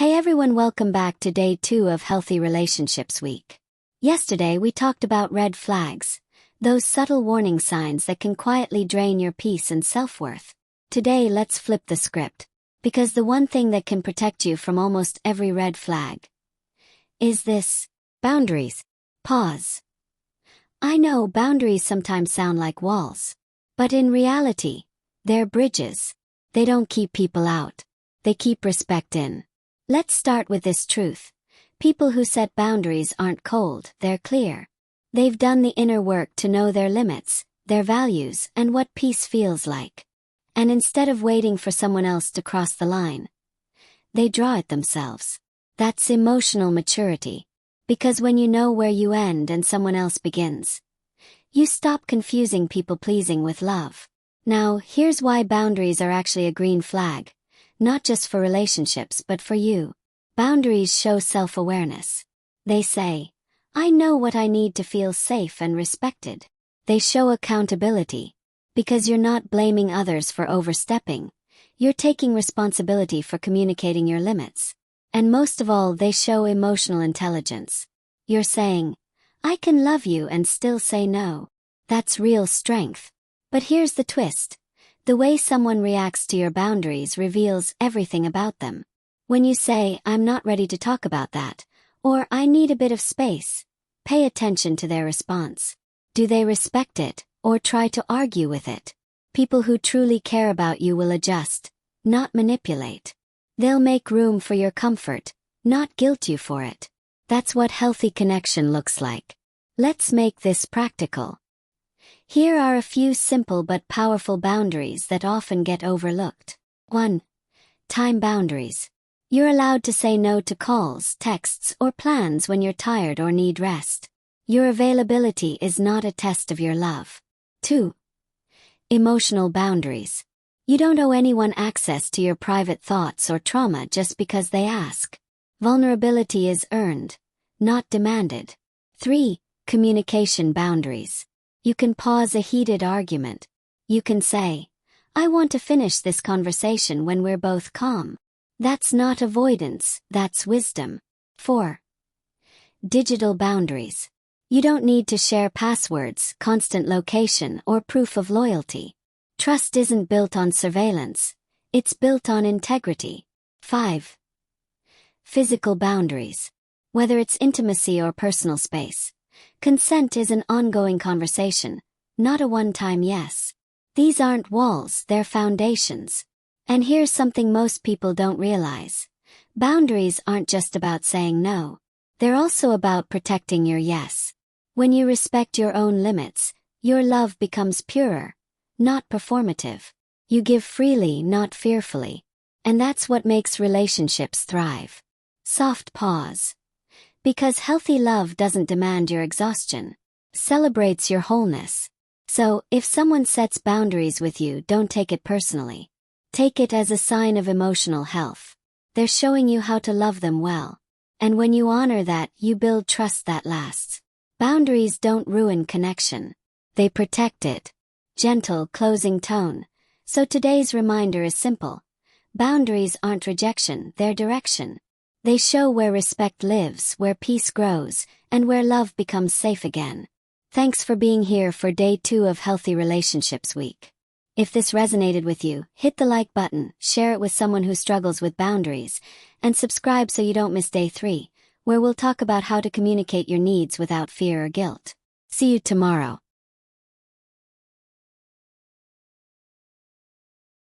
Hey everyone, welcome back to day 2 of Healthy Relationships Week. Yesterday we talked about red flags, those subtle warning signs that can quietly drain your peace and self-worth. Today let's flip the script, because the one thing that can protect you from almost every red flag is this: boundaries. Pause. I know boundaries sometimes sound like walls, but in reality, they're bridges. They don't keep people out. They keep respect in. Let's start with this truth. People who set boundaries aren't cold, they're clear. They've done the inner work to know their limits, their values, and what peace feels like. And instead of waiting for someone else to cross the line, they draw it themselves. That's emotional maturity. Because when you know where you end and someone else begins, you stop confusing people-pleasing with love. Now, here's why boundaries are actually a green flag. Not just for relationships but for you. Boundaries show self-awareness. They say, I know what I need to feel safe and respected. They show accountability. Because you're not blaming others for overstepping. You're taking responsibility for communicating your limits. And most of all, they show emotional intelligence. You're saying, I can love you and still say no. That's real strength. But here's the twist. The way someone reacts to your boundaries reveals everything about them. When you say, I'm not ready to talk about that, or I need a bit of space, pay attention to their response. Do they respect it, or try to argue with it? People who truly care about you will adjust, not manipulate. They'll make room for your comfort, not guilt you for it. That's what healthy connection looks like. Let's make this practical. Here are a few simple but powerful boundaries that often get overlooked. 1. Time boundaries. You're allowed to say no to calls, texts, or plans when you're tired or need rest. Your availability is not a test of your love. 2. Emotional boundaries. You don't owe anyone access to your private thoughts or trauma just because they ask. Vulnerability is earned, not demanded. 3. Communication boundaries. You can pause a heated argument. You can say, I want to finish this conversation when we're both calm. That's not avoidance, that's wisdom. 4. Digital boundaries. You don't need to share passwords, constant location, or proof of loyalty. Trust isn't built on surveillance. It's built on integrity. 5. Physical boundaries. Whether it's intimacy or personal space, consent is an ongoing conversation, not a one-time yes. These aren't walls, they're foundations. And here's something most people don't realize. Boundaries aren't just about saying no. They're also about protecting your yes. When you respect your own limits, your love becomes purer, not performative. You give freely, not fearfully. And that's what makes relationships thrive. Soft pause. Because healthy love doesn't demand your exhaustion. Celebrates your wholeness. So, if someone sets boundaries with you, don't take it personally. Take it as a sign of emotional health. They're showing you how to love them well. And when you honor that, you build trust that lasts. Boundaries don't ruin connection. They protect it. Gentle closing tone. So today's reminder is simple. Boundaries aren't rejection, they're direction. They show where respect lives, where peace grows, and where love becomes safe again. Thanks for being here for day 2 of Healthy Relationships Week. If this resonated with you, hit the like button, share it with someone who struggles with boundaries, and subscribe so you don't miss day 3, where we'll talk about how to communicate your needs without fear or guilt. See you tomorrow.